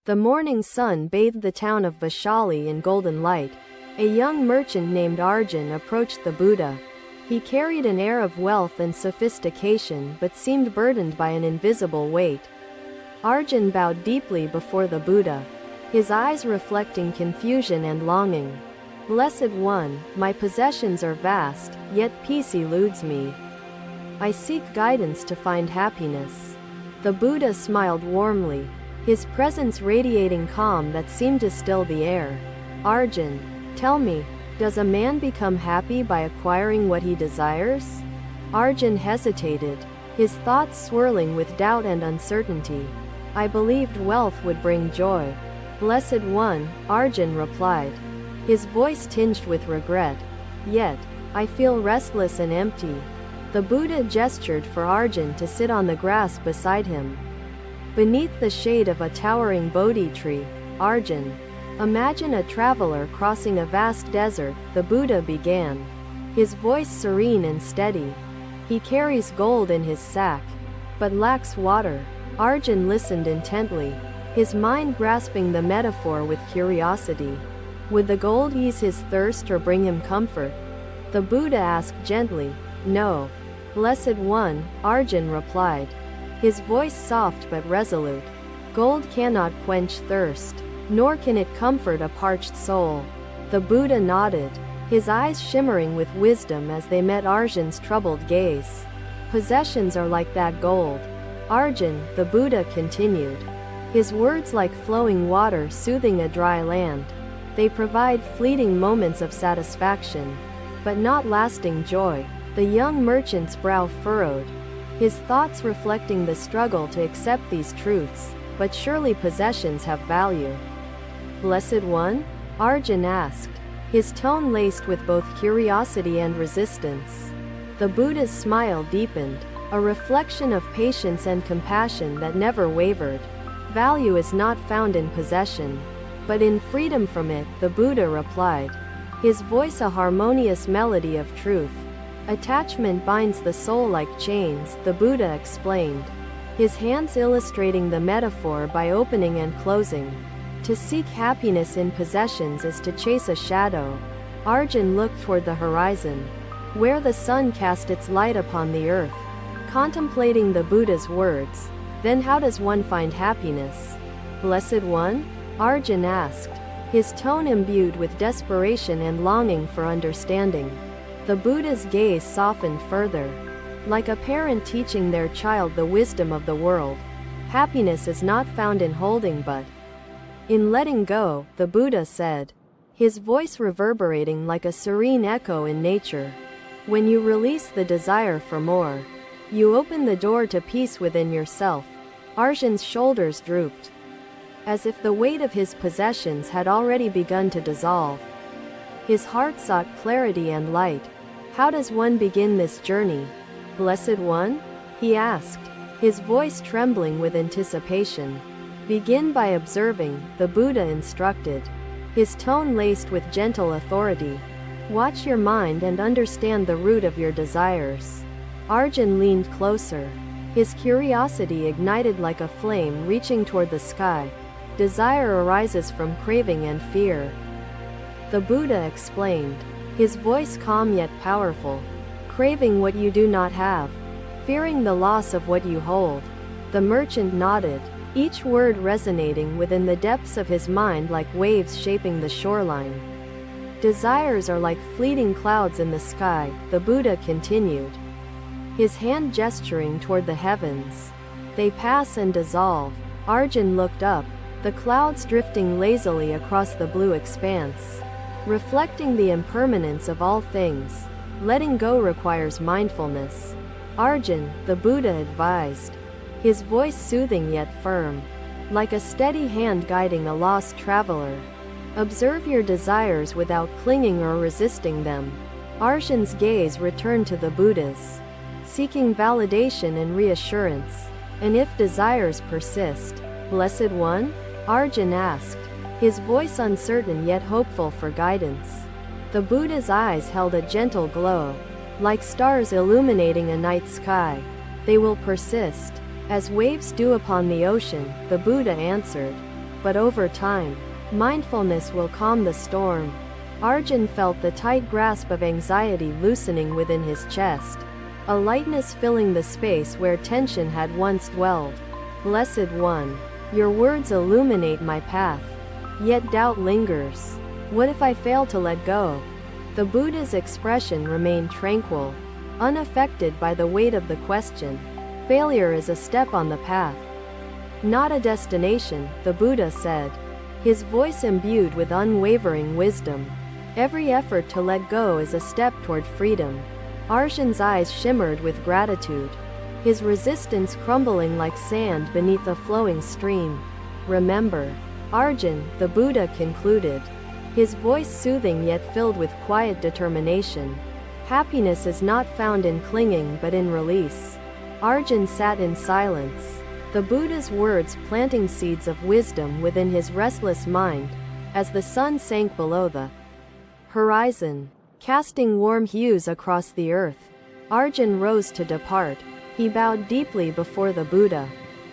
The morning sun bathed the town of Vaishali in golden light. A young merchant named Arjun approached the Buddha. He carried an air of wealth and sophistication but seemed burdened by an invisible weight. Arjun bowed deeply before the Buddha, his eyes reflecting confusion and longing. "Blessed One, my possessions are vast, yet peace eludes me. I seek guidance to find happiness." The Buddha smiled warmly, his presence radiating calm that seemed to still the air. "Arjun, tell me, does a man become happy by acquiring what he desires?" Arjun hesitated, his thoughts swirling with doubt and uncertainty. "I believed wealth would bring joy." "Blessed One," Arjun replied, his voice tinged with regret, "yet, I feel restless and empty." The Buddha gestured for Arjun to sit on the grass beside him. Beneath the shade of a towering Bodhi tree, "Arjun, imagine a traveler crossing a vast desert," the Buddha began, his voice serene and steady. "He carries gold in his sack, but lacks water." Arjun listened intently, his mind grasping the metaphor with curiosity. Would the gold ease his thirst or bring him comfort? The Buddha asked gently. "No. Blessed One," Arjun replied, his voice soft but resolute. "Gold cannot quench thirst, nor can it comfort a parched soul." The Buddha nodded, his eyes shimmering with wisdom as they met Arjun's troubled gaze. "Possessions are like that gold, Arjun," the Buddha continued, his words like flowing water soothing a dry land. "They provide fleeting moments of satisfaction, but not lasting joy." The young merchant's brow furrowed, his thoughts reflecting the struggle to accept these truths. "But surely possessions have value." "Blessed One?" Arjun asked, his tone laced with both curiosity and resistance. The Buddha's smile deepened, a reflection of patience and compassion that never wavered. "Value is not found in possession, but in freedom from it," the Buddha replied, his voice a harmonious melody of truth. "Attachment binds the soul like chains," the Buddha explained, his hands illustrating the metaphor by opening and closing. "To seek happiness in possessions is to chase a shadow." Arjun looked toward the horizon, where the sun cast its light upon the earth, contemplating the Buddha's words. "Then how does one find happiness?" "Blessed One?" Arjun asked, his tone imbued with desperation and longing for understanding. The Buddha's gaze softened further, like a parent teaching their child the wisdom of the world. "Happiness is not found in holding but in letting go," the Buddha said, his voice reverberating like a serene echo in nature. "When you release the desire for more, you open the door to peace within yourself." Arjun's shoulders drooped, as if the weight of his possessions had already begun to dissolve. His heart sought clarity and light. "How does one begin this journey, Blessed One?" he asked, his voice trembling with anticipation. "Begin by observing," the Buddha instructed, his tone laced with gentle authority. "Watch your mind and understand the root of your desires." Arjun leaned closer, his curiosity ignited like a flame reaching toward the sky. "Desire arises from craving and fear," the Buddha explained, his voice calm yet powerful. "Craving what you do not have, fearing the loss of what you hold." The merchant nodded, each word resonating within the depths of his mind like waves shaping the shoreline. "Desires are like fleeting clouds in the sky," the Buddha continued, his hand gesturing toward the heavens. "They pass and dissolve." Arjun looked up, the clouds drifting lazily across the blue expanse, reflecting the impermanence of all things. "Letting go requires mindfulness, Arjun," the Buddha advised, his voice soothing yet firm, like a steady hand guiding a lost traveler. "Observe your desires without clinging or resisting them." Arjun's gaze returned to the Buddha's, seeking validation and reassurance. "And if desires persist, Blessed One?" Arjun asked, his voice uncertain yet hopeful for guidance. The Buddha's eyes held a gentle glow, like stars illuminating a night sky. "They will persist, as waves do upon the ocean," the Buddha answered, but over time, mindfulness will calm the storm. Arjun felt the tight grasp of anxiety loosening within his chest, a lightness filling the space where tension had once dwelled. Blessed One, your words illuminate my path. Yet doubt lingers. What if I fail to let go? The Buddha's expression remained tranquil, unaffected by the weight of the question. Failure is a step on the path, not a destination, the Buddha said, his voice imbued with unwavering wisdom. Every effort to let go is a step toward freedom. Arjun's eyes shimmered with gratitude, his resistance crumbling like sand beneath a flowing stream. Remember, Arjun, the Buddha concluded, his voice soothing yet filled with quiet determination. Happiness is not found in clinging but in release. Arjun sat in silence, the Buddha's words planting seeds of wisdom within his restless mind. As the sun sank below the horizon, casting warm hues across the earth, Arjun rose to depart. He bowed deeply before the Buddha,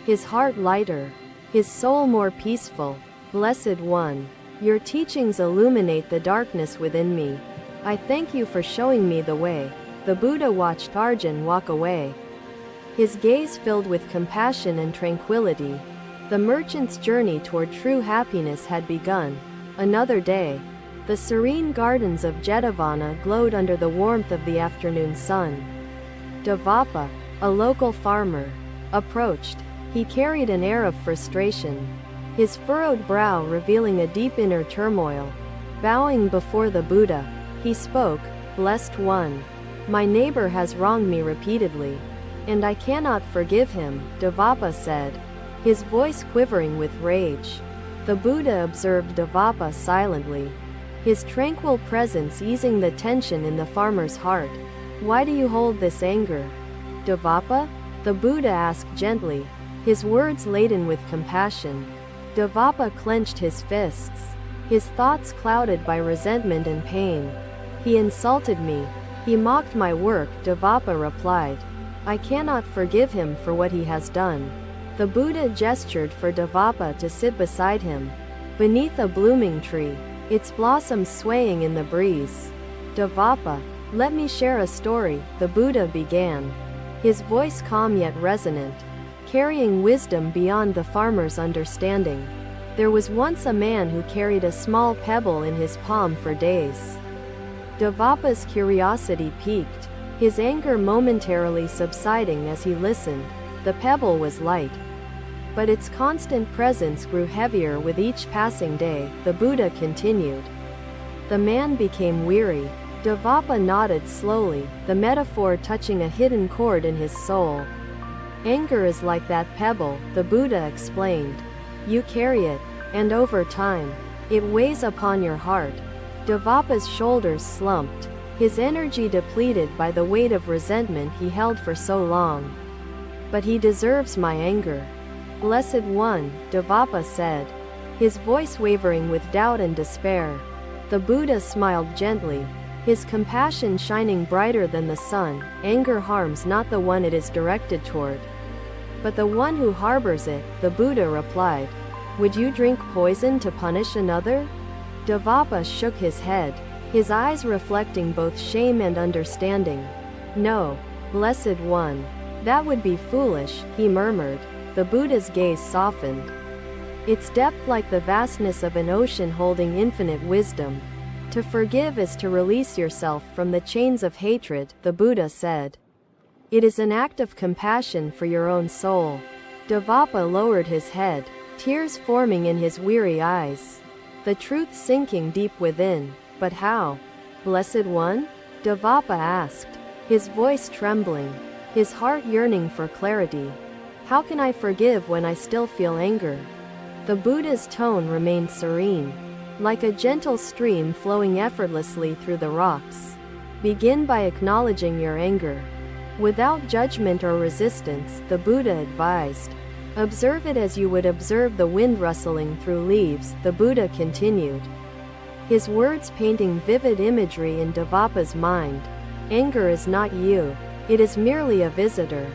his heart lighter, his soul more peaceful. Blessed One, your teachings illuminate the darkness within me. I thank you for showing me the way. The Buddha watched Arjun walk away, his gaze filled with compassion and tranquility. The merchant's journey toward true happiness had begun. Another day, the serene gardens of Jetavana glowed under the warmth of the afternoon sun. Devapa, a local farmer, approached. He carried an air of frustration, his furrowed brow revealing a deep inner turmoil. Bowing before the Buddha, he spoke, Blessed One, my neighbor has wronged me repeatedly, and I cannot forgive him, Devapa said, his voice quivering with rage. The Buddha observed Devapa silently, his tranquil presence easing the tension in the farmer's heart. Why do you hold this anger, Devapa? The Buddha asked gently, his words laden with compassion. Devapa clenched his fists, his thoughts clouded by resentment and pain. He insulted me. He mocked my work, Devapa replied. I cannot forgive him for what he has done. The Buddha gestured for Devapa to sit beside him, beneath a blooming tree, its blossoms swaying in the breeze. Devapa, let me share a story, the Buddha began, his voice calm yet resonant, carrying wisdom beyond the farmer's understanding. There was once a man who carried a small pebble in his palm for days. Devapa's curiosity piqued, his anger momentarily subsiding as he listened. The pebble was light, but its constant presence grew heavier with each passing day, the Buddha continued. The man became weary. Devapa nodded slowly, the metaphor touching a hidden chord in his soul. Anger is like that pebble, the Buddha explained. You carry it, and over time, it weighs upon your heart. Devapa's shoulders slumped, his energy depleted by the weight of resentment he held for so long. But he deserves my anger. Blessed One, Devapa said, his voice wavering with doubt and despair. The Buddha smiled gently, his compassion shining brighter than the sun. Anger harms not the one it is directed toward, but the one who harbors it, the Buddha replied. Would you drink poison to punish another? Devapa shook his head, his eyes reflecting both shame and understanding. No, Blessed One, that would be foolish, he murmured. The Buddha's gaze softened, its depth like the vastness of an ocean holding infinite wisdom. To forgive is to release yourself from the chains of hatred, the Buddha said. It is an act of compassion for your own soul. Devapa lowered his head, tears forming in his weary eyes, the truth sinking deep within. But how? Blessed One? Devapa asked, his voice trembling, his heart yearning for clarity. How can I forgive when I still feel anger? The Buddha's tone remained serene, like a gentle stream flowing effortlessly through the rocks. Begin by acknowledging your anger, without judgment or resistance, the Buddha advised. Observe it as you would observe the wind rustling through leaves, the Buddha continued, his words painting vivid imagery in Devapa's mind. Anger is not you, it is merely a visitor.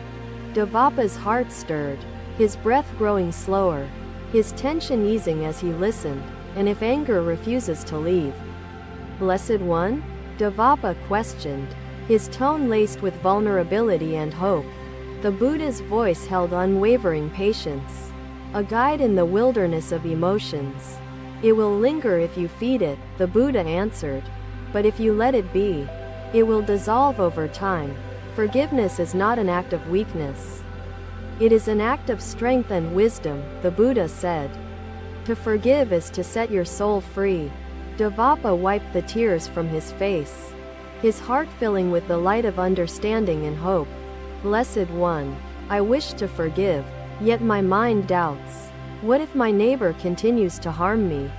Devapa's heart stirred, his breath growing slower, his tension easing as he listened. And if anger refuses to leave? Blessed One? Devapa questioned, his tone laced with vulnerability and hope. The Buddha's voice held unwavering patience. A guide in the wilderness of emotions. It will linger if you feed it, the Buddha answered. But if you let it be, it will dissolve over time. Forgiveness is not an act of weakness. It is an act of strength and wisdom, the Buddha said. To forgive is to set your soul free. Devapa wiped the tears from his face, his heart filling with the light of understanding and hope. Blessed One, I wish to forgive, yet my mind doubts. What if my neighbor continues to harm me?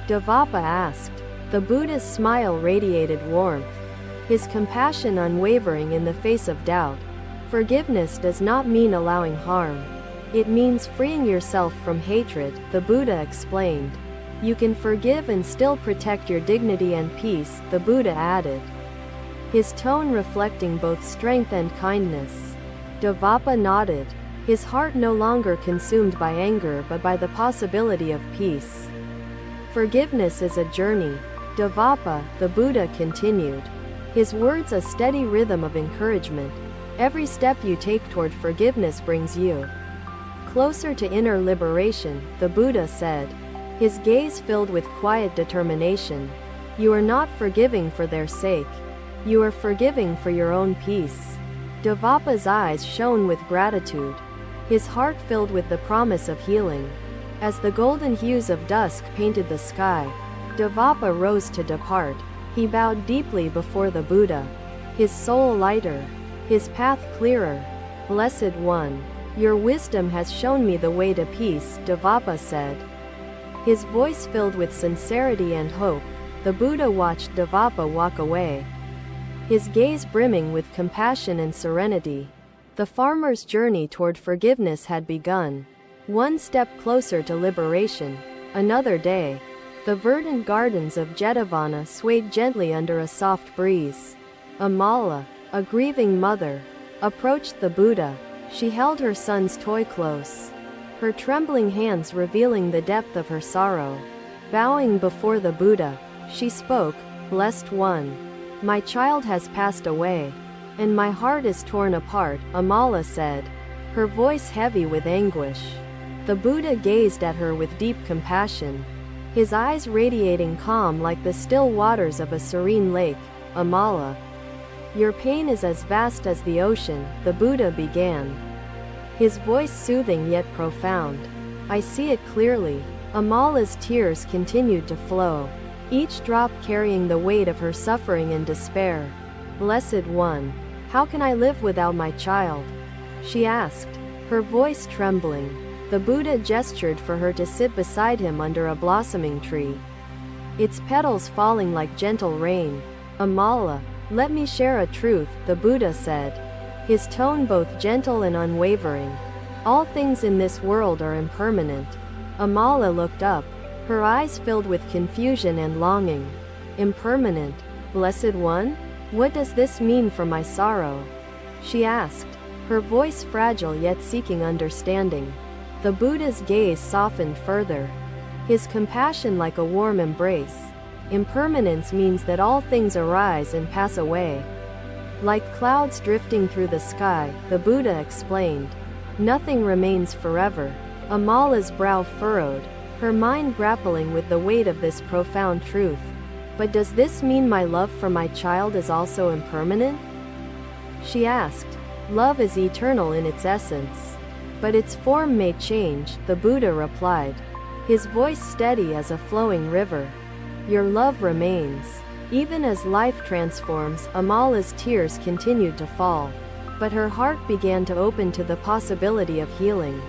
Devapa asked. The Buddha's smile radiated warmth, his compassion unwavering in the face of doubt. Forgiveness does not mean allowing harm. It means freeing yourself from hatred, the Buddha explained. You can forgive and still protect your dignity and peace, the Buddha added, his tone reflecting both strength and kindness. Devapa nodded, his heart no longer consumed by anger but by the possibility of peace. Forgiveness is a journey, Devapa, the Buddha continued, his words a steady rhythm of encouragement. Every step you take toward forgiveness brings you closer to inner liberation, the Buddha said, his gaze filled with quiet determination. You are not forgiving for their sake. You are forgiving for your own peace. Devapa's eyes shone with gratitude, his heart filled with the promise of healing. As the golden hues of dusk painted the sky, Devapa rose to depart. He bowed deeply before the Buddha, his soul lighter, his path clearer. Blessed One, your wisdom has shown me the way to peace, Devapa said, his voice filled with sincerity and hope. The Buddha watched Devapa walk away, his gaze brimming with compassion and serenity. The farmer's journey toward forgiveness had begun. One step closer to liberation. Another day. The verdant gardens of Jetavana swayed gently under a soft breeze. Amala, a grieving mother, approached the Buddha. She held her son's toy close, her trembling hands revealing the depth of her sorrow. Bowing before the Buddha, she spoke, Blessed One, my child has passed away, and my heart is torn apart, Amala said, her voice heavy with anguish. The Buddha gazed at her with deep compassion, his eyes radiating calm like the still waters of a serene lake. Amala, your pain is as vast as the ocean, the Buddha began, his voice soothing yet profound. I see it clearly. Amala's tears continued to flow, each drop carrying the weight of her suffering and despair. Blessed One, how can I live without my child? She asked, her voice trembling. The Buddha gestured for her to sit beside him under a blossoming tree, its petals falling like gentle rain. Amala, let me share a truth, the Buddha said, his tone both gentle and unwavering. All things in this world are impermanent. Amala looked up, her eyes filled with confusion and longing. Impermanent? Blessed One? What does this mean for my sorrow? She asked, her voice fragile yet seeking understanding. The Buddha's gaze softened further, his compassion like a warm embrace. Impermanence means that all things arise and pass away, like clouds drifting through the sky, the Buddha explained. Nothing remains forever. Amala's brow furrowed, her mind grappling with the weight of this profound truth. But does this mean my love for my child is also impermanent? She asked. Love is eternal in its essence, but its form may change, the Buddha replied, his voice steady as a flowing river. Your love remains. Even as life transforms, Amala's tears continued to fall, but her heart began to open to the possibility of healing.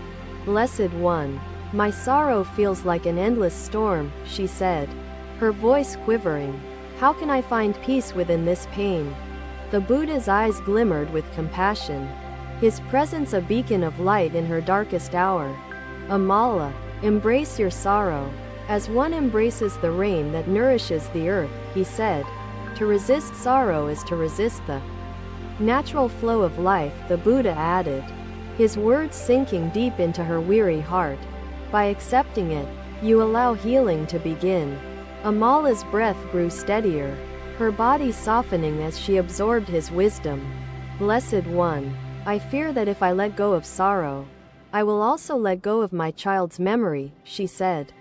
Blessed One, my sorrow feels like an endless storm, she said, her voice quivering. How can I find peace within this pain? The Buddha's eyes glimmered with compassion, his presence a beacon of light in her darkest hour. Amala, embrace your sorrow, as one embraces the rain that nourishes the earth, he said. To resist sorrow is to resist the natural flow of life, the Buddha added, his words sinking deep into her weary heart. By accepting it, you allow healing to begin. Amala's breath grew steadier, her body softening as she absorbed his wisdom. Blessed One, I fear that if I let go of sorrow, I will also let go of my child's memory, she said.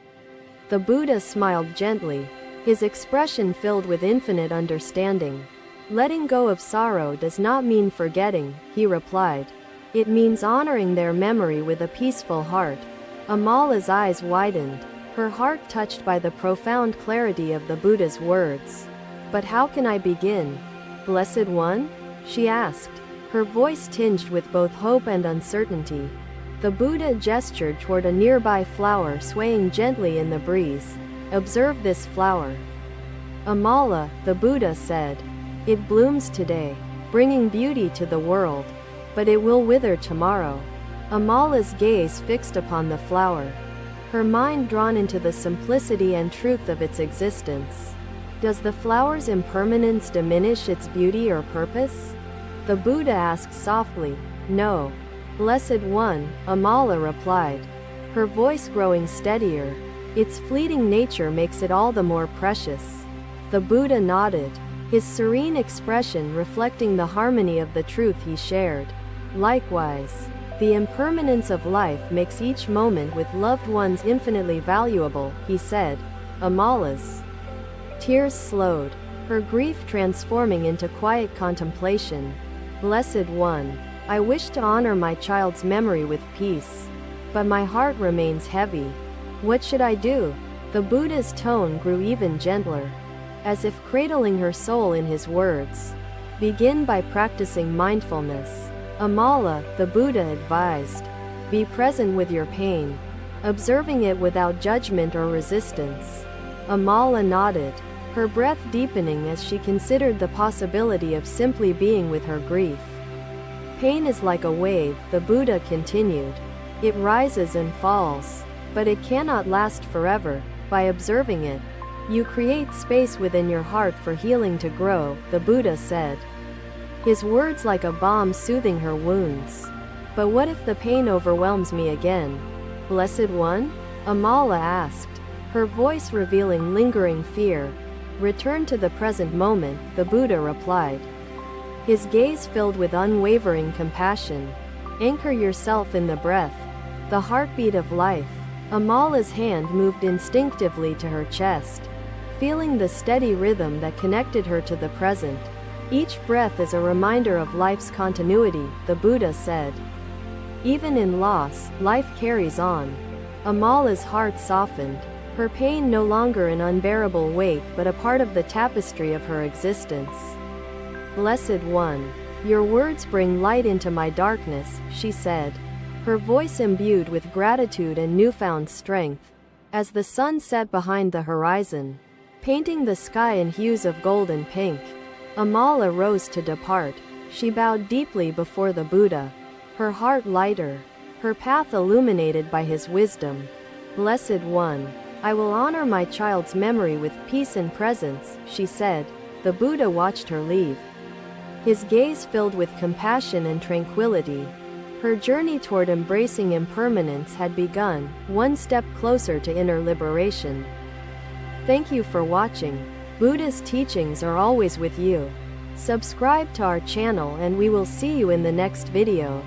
The Buddha smiled gently, his expression filled with infinite understanding. Letting go of sorrow does not mean forgetting, he replied. It means honoring their memory with a peaceful heart. Amala's eyes widened, her heart touched by the profound clarity of the Buddha's words. But how can I begin? Blessed One? She asked, her voice tinged with both hope and uncertainty. The Buddha gestured toward a nearby flower swaying gently in the breeze. Observe this flower. Amala, the Buddha said. It blooms today, bringing beauty to the world. But it will wither tomorrow. Amala's gaze fixed upon the flower, her mind drawn into the simplicity and truth of its existence. Does the flower's impermanence diminish its beauty or purpose? The Buddha asked softly. No. Blessed One, Amala replied, her voice growing steadier. Its fleeting nature makes it all the more precious. The Buddha nodded, his serene expression reflecting the harmony of the truth he shared. Likewise, the impermanence of life makes each moment with loved ones infinitely valuable, he said. Amala's tears slowed, her grief transforming into quiet contemplation. Blessed One, I wish to honor my child's memory with peace, but my heart remains heavy. What should I do? The Buddha's tone grew even gentler, as if cradling her soul in his words. Begin by practicing mindfulness. Amala, the Buddha advised. Be present with your pain, observing it without judgment or resistance. Amala nodded, her breath deepening as she considered the possibility of simply being with her grief. Pain is like a wave, the Buddha continued. It rises and falls, but it cannot last forever. By observing it, you create space within your heart for healing to grow, the Buddha said, his words like a balm soothing her wounds. But what if the pain overwhelms me again? Blessed One? Amala asked, her voice revealing lingering fear. Return to the present moment, the Buddha replied, his gaze filled with unwavering compassion. Anchor yourself in the breath, the heartbeat of life. Amala's hand moved instinctively to her chest, feeling the steady rhythm that connected her to the present. Each breath is a reminder of life's continuity, the Buddha said. Even in loss, life carries on. Amala's heart softened, her pain no longer an unbearable weight but a part of the tapestry of her existence. Blessed One, your words bring light into my darkness, she said, her voice imbued with gratitude and newfound strength. As the sun set behind the horizon, painting the sky in hues of gold and pink, Amala rose to depart. She bowed deeply before the Buddha, her heart lighter, her path illuminated by his wisdom. Blessed One, I will honor my child's memory with peace and presence, she said. The Buddha watched her leave, his gaze filled with compassion and tranquility. Her journey toward embracing impermanence had begun, one step closer to inner liberation. Thank you for watching. Buddha's teachings are always with you. Subscribe to our channel and we will see you in the next video.